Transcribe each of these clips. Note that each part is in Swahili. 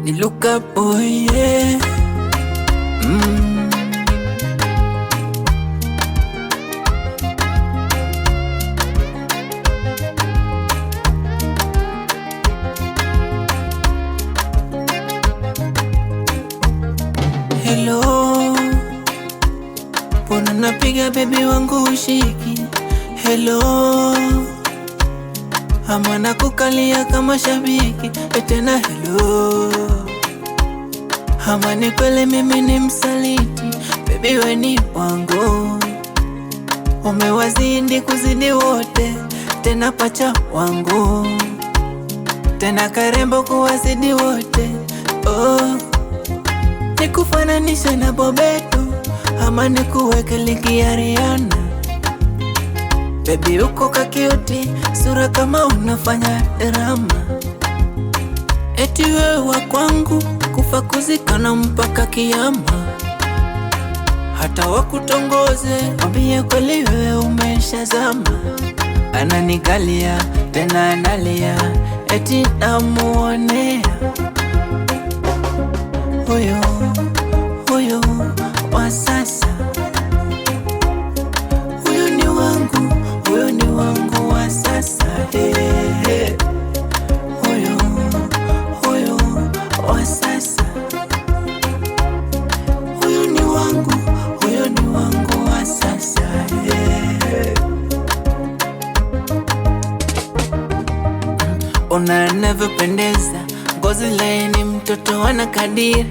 Ni look up boy, yeah. Hello, mbona napiga baby wangu ushiki? Hello, ama nakukalia kama shabiki tena. Hello, ama ni kweli mimi ni msaliti? Baby we ni wangu, umewazidi kuzidi wote, tena pacha wangu, tena karembo kuwazidi wote. Nikufananisha na Bobeto ama nikuweke ligi ya Rihanna? Baby uko kakiuti, sura kama unafanya drama. Eti wewe wa kwangu, kufa kuzikana mpaka kiyama. Hata wakutongoze, mwambie kweli wewe umeshazama. Ananigalia, tena analia, eti namuonea. Huyo wa sasa, huyo ni wangu wa sasa. Huyo wa sasa, huyo ni wangu wa sasa. Unavyopendeza, ngozi laini, mtoto wana kadiri.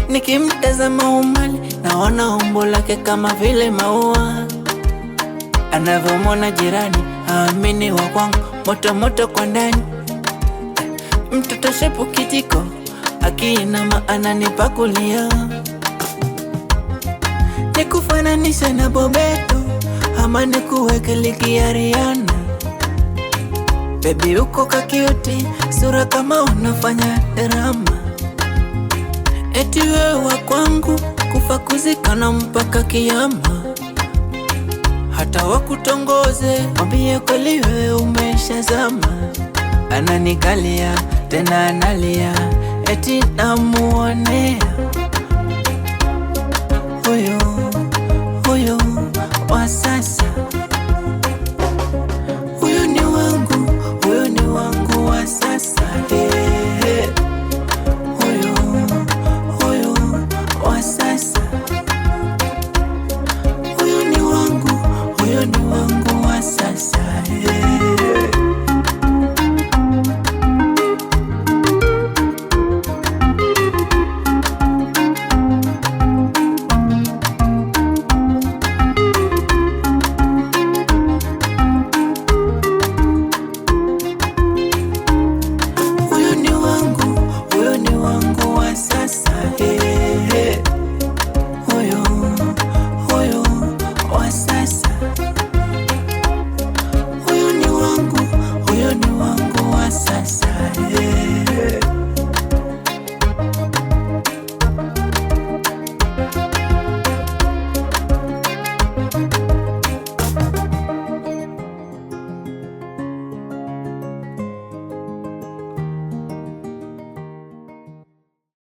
Nikimtazama umali, naona umbo lake kama vile maua. Anavyomwona jirani, aamini wa kwangu, moto moto kwa ndani. Mtoto shepu kijiko, akiinama ananipakulia. Nikufananisha na Bobeto ama nikuweke ligi ya Rihanna? Baby uko kakiuti, sura kama unafanya drama. Eti wewe wa kwangu, kufa kuzikana mpaka kiyama. Hata wakutongoze, mwambie kweli wewe umeshazama. Ananigalia, tena analia, eti namuonea. Huyo wa